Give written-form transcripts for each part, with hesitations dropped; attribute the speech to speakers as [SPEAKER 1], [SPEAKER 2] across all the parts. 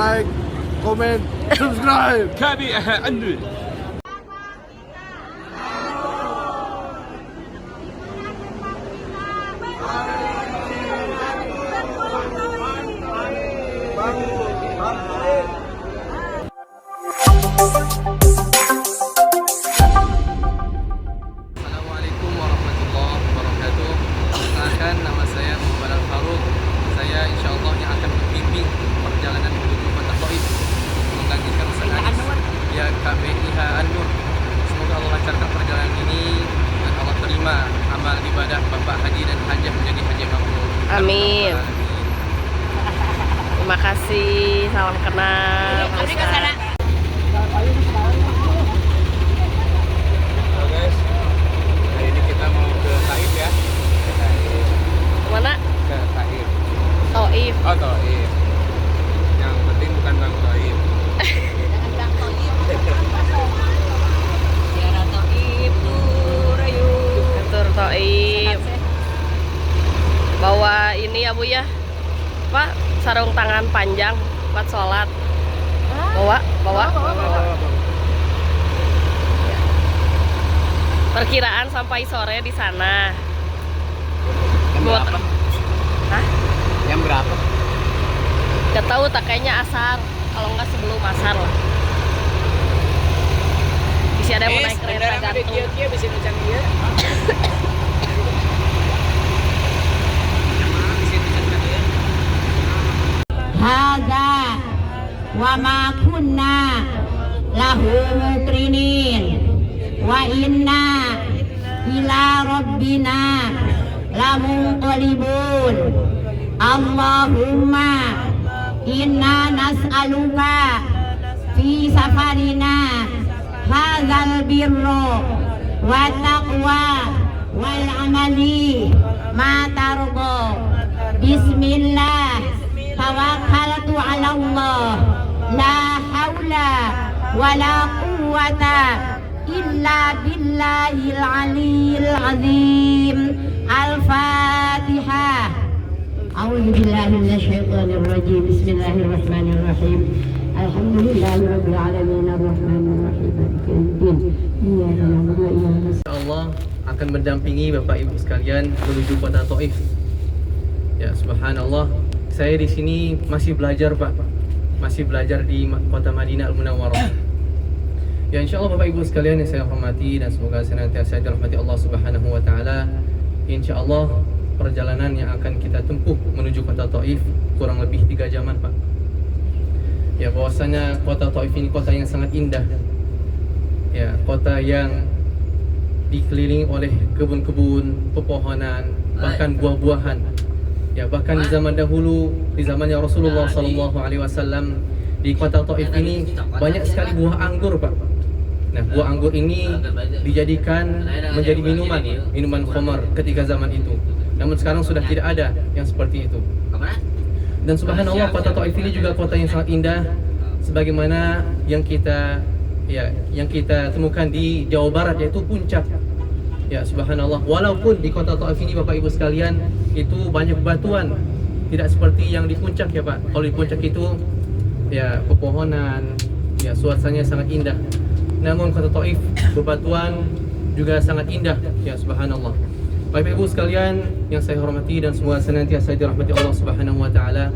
[SPEAKER 1] like, comment, subscribe.
[SPEAKER 2] كابي عنده
[SPEAKER 3] Assalamualaikum warahmatullahi wabarakatuh. Perkenalkan, nama saya Muhammad Al-Faruq. Saya insyaAllah yang akan membimbing perjalanan menuju Kota Taif menggantikan Ustaz ya KBIH An-Nur. Semoga Allah lancarkan perjalanan ini dan Allah terima amal ibadah Bapak Haji dan Hajah menjadi haji mabrur.
[SPEAKER 4] Amin. Terima kasih, salam kenal.
[SPEAKER 2] Halo guys, hari ini kita mau ke Taif ya.
[SPEAKER 4] Mana?
[SPEAKER 2] Ke Taif.
[SPEAKER 4] Taif.
[SPEAKER 2] Oh Taif. Yang penting bukan Bang Taif.
[SPEAKER 4] Tur Taif. Bawa ini ya Bu ya. Pak, sarung tangan panjang buat sholat. Bawa. Perkiraan sampai sore di sana.
[SPEAKER 3] Jam berapa?
[SPEAKER 4] Hah?
[SPEAKER 3] Jam berapa?
[SPEAKER 4] Gak tahu, tak kayaknya asar. Kalau enggak sebelum asar lah. Bisa ada yang mau naik kereta gantung.
[SPEAKER 3] Bisa macam dia.
[SPEAKER 5] Hadza wa ma kunna lahu muqrinin wa inna ila rabbina lamunqalibun. Allahumma inna nas'aluka fi safarina hadzal birra wa taqwa wal amali ma tarda. Bismillah tawakkaltu ala Allah, la haula wala quwwata illa billahil aliyil azim. Al-Fatihah. A'udzu billahi minasyaitonir rajim. Bismillahirrahmanirrahim. Alhamdulillahirabbil alamin arrahmanir rahim maliki yaumiddin. Iyyaka na'budu wa iyyaka nasta'in.
[SPEAKER 3] InsyaAllah akan mendampingi Bapak Ibu sekalian menuju Kota Taif. Ya, subhanallah. Saya di sini masih belajar, Pak. Masih belajar di Kota Madinah Al-Munawwarah. Ya, insyaallah Bapak Ibu sekalian yang saya hormati dan semoga senantiasa dirahmati Allah Subhanahu wa taala. Insyaallah perjalanan yang akan kita tempuh menuju Kota Taif kurang lebih 3 jaman, Pak. Ya, bahwasanya Kota Taif ini kota yang sangat indah. Ya, kota yang dikelilingi oleh kebun-kebun, pepohonan, bahkan buah-buahan. Ya, bahkan di zaman dahulu, di zamannya Rasulullah sallallahu alaihi wasallam, di Kota Taif ini banyak sekali buah anggur, Pak. Nah, buah anggur ini dijadikan menjadi minuman khamar ketika zaman itu. Namun sekarang sudah tidak ada yang seperti itu. Dan subhanallah, Kota Taif ini juga kota yang sangat indah sebagaimana yang kita temukan di Jawa Barat, yaitu Puncak. Ya, subhanallah, walaupun di Kota Taif ini Bapak Ibu sekalian itu banyak batuan, tidak seperti yang di Puncak ya Pak. Kalau di Puncak itu ya pepohonan, ya suasananya sangat indah. Namun Kota Taif bebatuan juga sangat indah, ya subhanallah. Bapak Ibu sekalian yang saya hormati dan semoga senantiasa dirahmati Allah Subhanahu wa taala,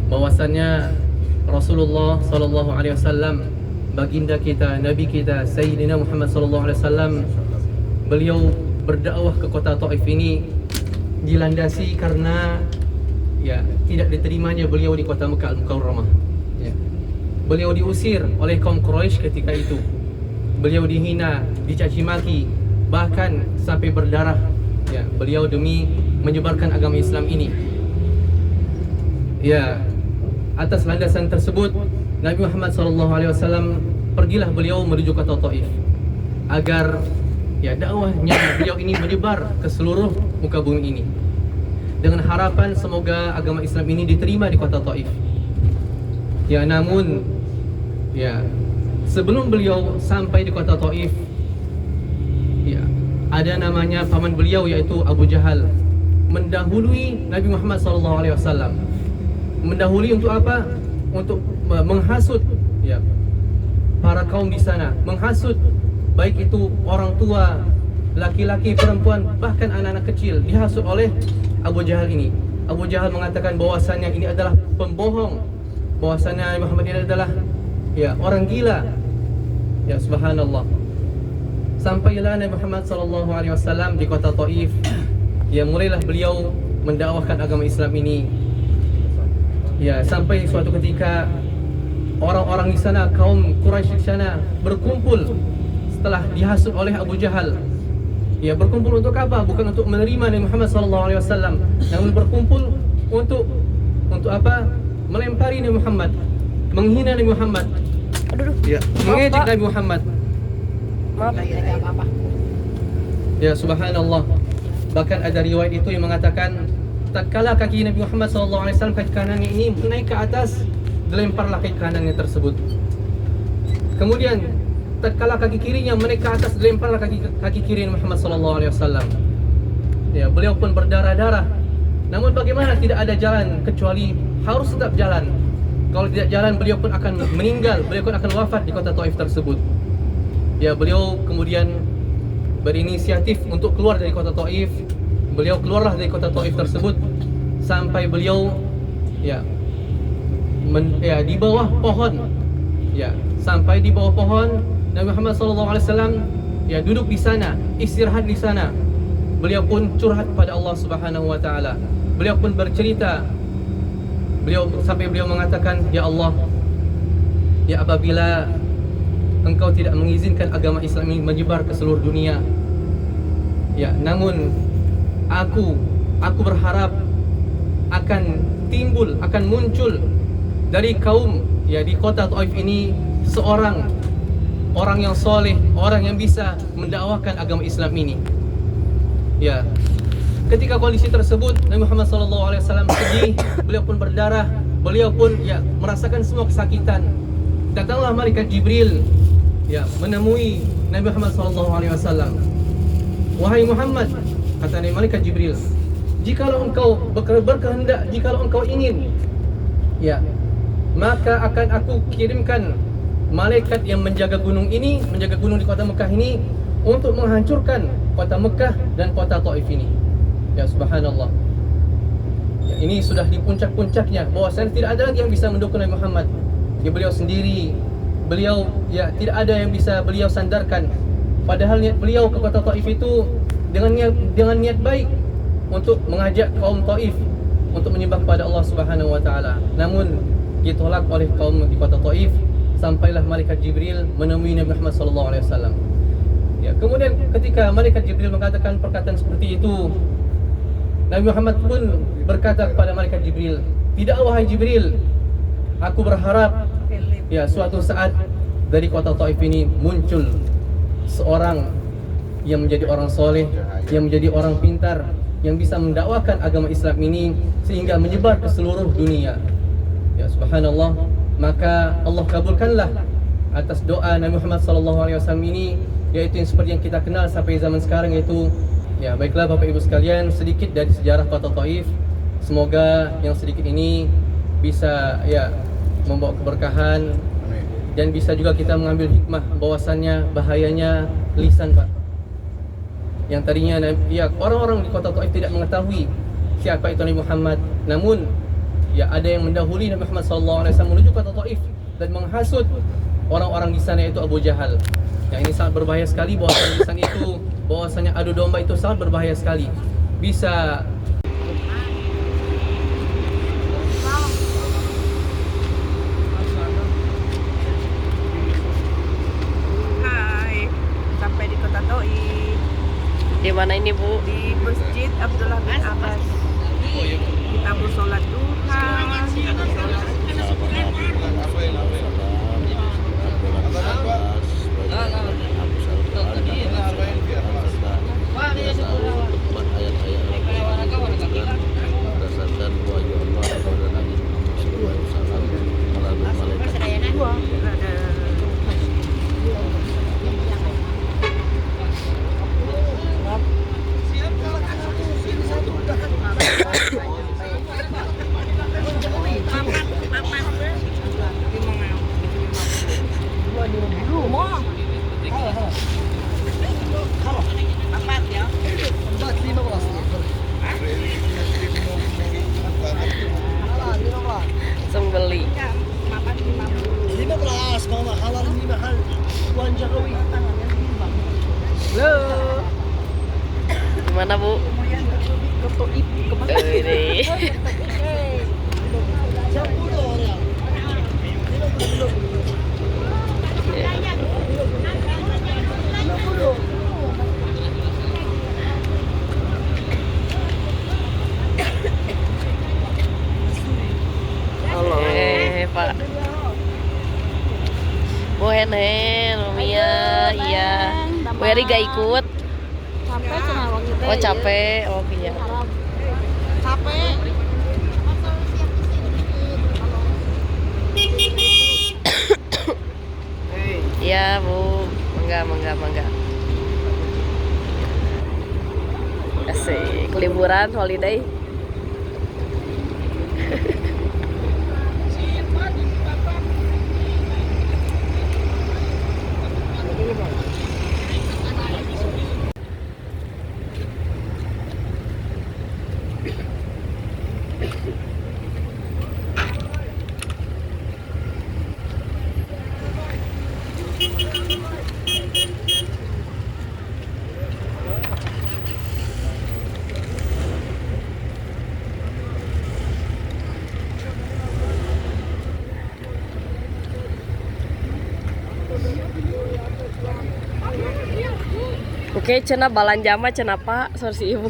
[SPEAKER 3] bahwasannya Rasulullah sallallahu alaihi wasallam, baginda kita, nabi kita Sayyidina Muhammad sallallahu alaihi wasallam, beliau berdakwah ke Kota Taif ini dilandasi karena ya tidak diterimanya beliau di Kota Mekah Al-Mukarramah. Ya. Beliau diusir oleh kaum Quraisy ketika itu. Beliau dihina, dicaci maki, bahkan sampai berdarah. Ya, beliau demi menyebarkan agama Islam ini. Ya, atas landasan tersebut Nabi Muhammad SAW pergilah beliau menuju Kota Taif agar ya dakwahnya beliau ini menyebar ke seluruh muka bumi ini dengan harapan semoga agama Islam ini diterima di Kota Taif. Ya, namun ya sebelum beliau sampai di Kota Taif, ya ada namanya paman beliau yaitu Abu Jahal mendahului Nabi Muhammad SAW. Mendahului untuk apa? untuk menghasut ya para kaum di sana, menghasut baik itu orang tua, laki-laki, perempuan, bahkan anak-anak kecil dihasut oleh Abu Jahal ini. Abu Jahal mengatakan bahwasannya ini adalah pembohong, bahwasannya Muhammad ini adalah ya orang gila. Ya subhanallah. Sampailah Nabi Muhammad SAW di kota Taif. Ya mulailah beliau mendakwahkan agama Islam ini. Ya sampai suatu ketika orang-orang di sana, kaum Quraisy di sana berkumpul setelah dihasut oleh Abu Jahal. Ya berkumpul untuk apa? Bukan untuk menerima Nabi Muhammad SAW, namun berkumpul untuk apa? Melempari Nabi Muhammad, menghina Nabi Muhammad, ya, mengejek Nabi Muhammad.
[SPEAKER 4] Maaf.
[SPEAKER 3] Ya subhanallah. Bahkan ada riwayat itu yang mengatakan tatkala kaki Nabi Muhammad SAW, kaki kanannya ini naik ke atas, dilemparlah kaki kanannya tersebut. Kemudian tatkala kaki kirinya menaik ke atas, dilemparlah kaki kiri Muhammad SAW. Ya, beliau pun berdarah-darah. Namun bagaimana, tidak ada jalan kecuali harus tetap jalan. Kalau tidak jalan, beliau pun akan meninggal, beliau pun akan wafat di kota Taif tersebut. Ya, beliau kemudian berinisiatif untuk keluar dari kota Taif. Beliau keluarlah dari kota Taif tersebut sampai beliau di bawah pohon. Ya, sampai di bawah pohon Nabi Muhammad SAW ya duduk di sana, istirahat di sana. Beliau pun curhat kepada Allah Subhanahu wa taala. Beliau pun bercerita. Sampai beliau mengatakan, "Ya Allah, ya apabila Engkau tidak mengizinkan agama Islam ini menyebar ke seluruh dunia, ya namun aku berharap akan timbul, akan muncul dari kaum ya di kota Taif ini seorang orang yang soleh, orang yang bisa mendakwakan agama Islam ini." Ya, ketika kondisi tersebut Nabi Muhammad SAW sedih, beliau pun berdarah, beliau pun ya merasakan semua kesakitan. Datanglah malaikat Jibril ya menemui Nabi Muhammad SAW. "Wahai Muhammad," kata malaikat Jibril, "jikalau engkau berkehendak, jikalau engkau ingin, ya maka akan aku kirimkan malaikat yang menjaga gunung ini, menjaga gunung di kota Mekah ini, untuk menghancurkan kota Mekah dan kota Taif ini." Ya subhanallah. Ya, ini sudah di puncak-puncaknya, bahwasanya tidak ada lagi yang bisa mendukung Nabi Muhammad. Ya beliau sendiri, beliau ya tidak ada yang bisa beliau sandarkan. Padahal niat beliau ke kota Taif itu dengan niat baik untuk mengajak kaum Taif untuk menyembah kepada Allah Subhanahu wa taala. Namun ditolak oleh kaum di kota Taif. Sampailah malaikat Jibril menemui Nabi Muhammad SAW. Ya, kemudian ketika malaikat Jibril mengatakan perkataan seperti itu, Nabi Muhammad pun berkata kepada malaikat Jibril, "Tidak wahai Jibril, aku berharap ya suatu saat dari kota Taif ini muncul seorang yang menjadi orang soleh, yang menjadi orang pintar, yang bisa mendakwakan agama Islam ini sehingga menyebar ke seluruh dunia." Ya subhanallah. Maka Allah kabulkanlah atas doa Nabi Muhammad SAW ini, yaitu yang seperti yang kita kenal sampai zaman sekarang, yaitu ya baiklah Bapak Ibu sekalian, sedikit dari sejarah kota Taif. Semoga yang sedikit ini bisa ya membawa keberkahan dan bisa juga kita mengambil hikmah bahwasannya bahayanya lisan, Pak. Yang tadinya ya orang-orang di kota Taif tidak mengetahui siapa itu Nabi Muhammad, namun ya ada yang mendahului Nabi Muhammad SAW menuju kota Taif dan menghasut orang-orang di sana, yaitu Abu Jahal. Yang ini sangat berbahaya sekali, bahwasanya lisan itu, bahwasanya adu domba itu sangat berbahaya sekali. Bisa
[SPEAKER 6] Hai, sampai di kota Taif,
[SPEAKER 4] Di mana ini, Bu?
[SPEAKER 6] di Masjid Abdullah bin Abbas. Kita bersolat duha,
[SPEAKER 4] Gimana Bu? Ini. Pak. Bu Henen, Mia, iya. Bu Heri gak ikut.
[SPEAKER 7] Capek cina waktu itu.
[SPEAKER 4] Oh capek, oh iya.
[SPEAKER 7] Capek.
[SPEAKER 4] Iya Bu, mangga. Asik, liburan, holiday. Oke, cenah balanja mah cenah Pak, sorry Ibu.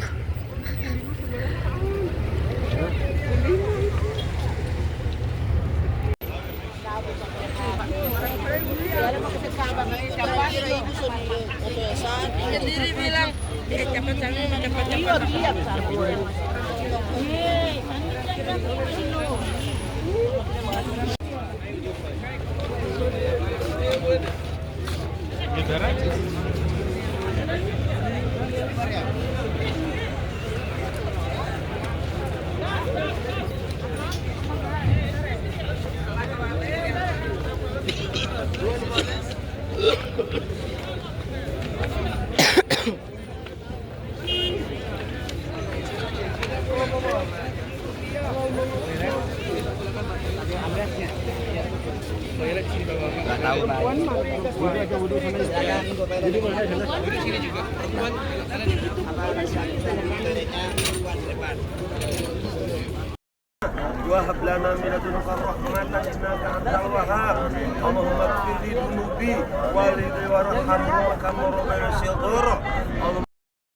[SPEAKER 6] Sendiri bilang, cepat.
[SPEAKER 1] وهب لنا من لدنك الرحمة إنك أنت الوهاب اللهم اغفر لي ذنوبي والدي وارحمهما كما ربياني صغيرا اللهم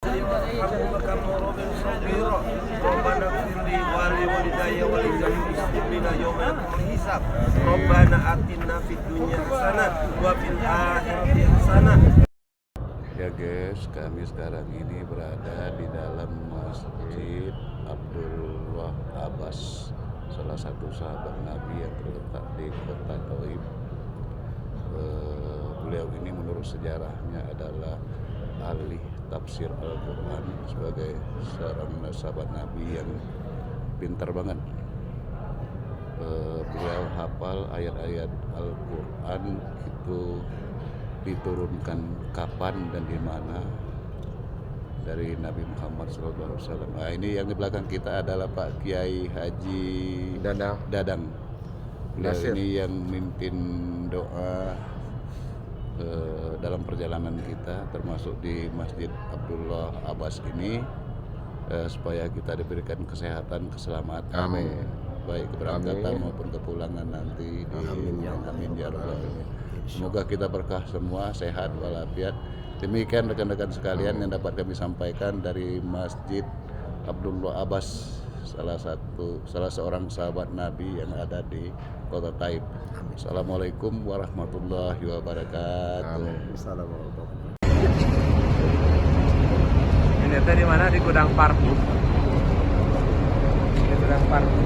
[SPEAKER 1] وارحمهما كما ربياني صغيرا ربنا اغفر لي ولوالدي ولجميع المسلمين يوم يقوم الحساب ربنا آتنا في الدنيا حسنة وفي الآخرة حسنة.
[SPEAKER 2] Ya guys, kami sekarang ini berada di dalam Masjid Abdullah Abbas, salah satu sahabat Nabi yang terletak di kota Thaif. Beliau ini menurut sejarahnya adalah ahli tafsir Al-Quran, sebagai seorang sahabat Nabi yang pintar banget. Beliau hafal ayat-ayat Al-Quran itu diturunkan kapan dan di mana dari Nabi Muhammad SAW. Nah, ini yang di belakang kita adalah Pak Kiai Haji Dadang. Beliau
[SPEAKER 1] Nasir.
[SPEAKER 2] ini yang mimpin doa dalam perjalanan kita, termasuk di Masjid Abdullah Abbas ini, supaya kita diberikan kesehatan, keselamatan.
[SPEAKER 1] Amin.
[SPEAKER 2] Baik keberangkatan
[SPEAKER 1] Amin.
[SPEAKER 2] maupun kepulangan nanti.
[SPEAKER 1] Amin ya
[SPEAKER 2] Amin ya rabbal alamin. Semoga kita berkah semua, sehat walafiat. Demikian rekan-rekan sekalian yang dapat kami sampaikan dari Masjid Abdullah Abbas, salah seorang sahabat Nabi yang ada di kota Thaif. Assalamualaikum warahmatullahi wabarakatuh.
[SPEAKER 1] Assalamualaikum.
[SPEAKER 2] Ini tadi mana, di Gudang Parbu? Di Gudang Parbu.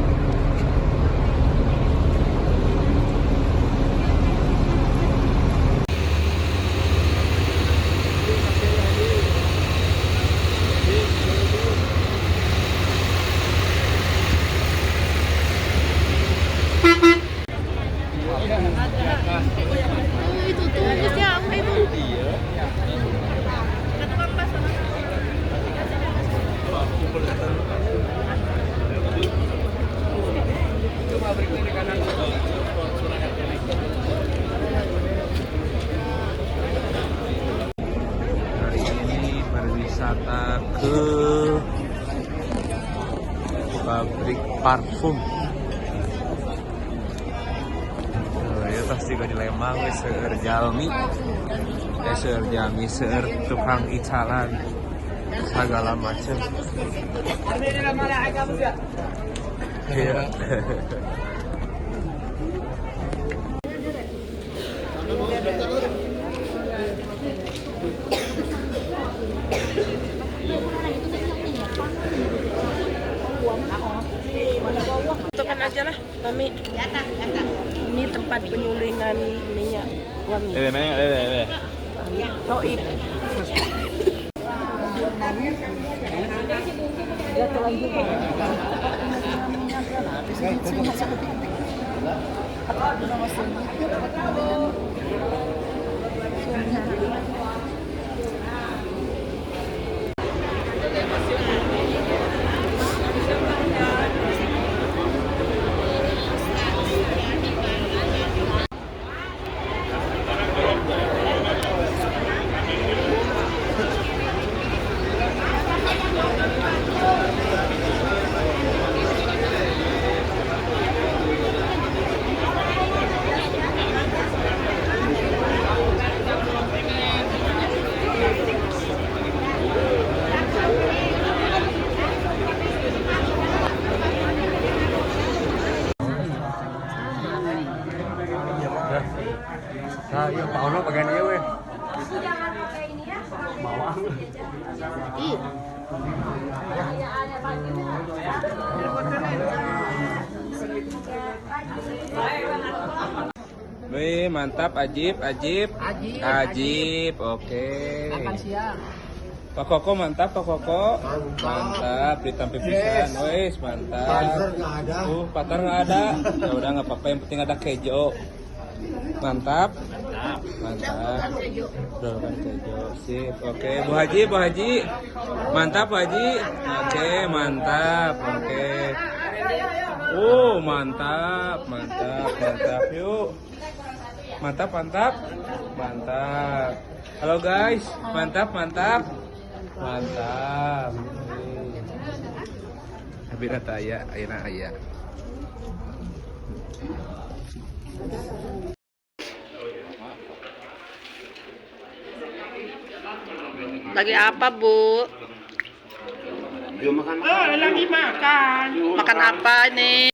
[SPEAKER 7] Itu tulisnya apa itu?
[SPEAKER 8] ke pabrik parfum. Ya pasti di Lembang seueur jalmi. Seueur jalmi, seueur tukang icalan segala macam. Iya.
[SPEAKER 4] Tentukan aja lah, Mami. Ini tempat penyulingan minyak wangi. Toib.
[SPEAKER 8] Nah, iya Pak Ono bagian ieu we. Wih, mantap, Ajib. Oke. Makan siang. Pak Koko mantap, Pak Koko. Mantap, ditampil pisan. Wis, mantap. Patar nggak ada. Ya udah nggak apa-apa, yang penting ada kejo. Mantap. Udah kan kejo. Sip. Oke, Bu Haji. Mantap, Bu Haji. Oke, mantap. Oke. Mantap. Yuk. Mantap. Halo guys, mantap. Habis aya, ayeuna aya.
[SPEAKER 4] Lagi apa, Bu?
[SPEAKER 1] Dia makan.
[SPEAKER 6] Lagi makan.
[SPEAKER 4] Makan apa ini?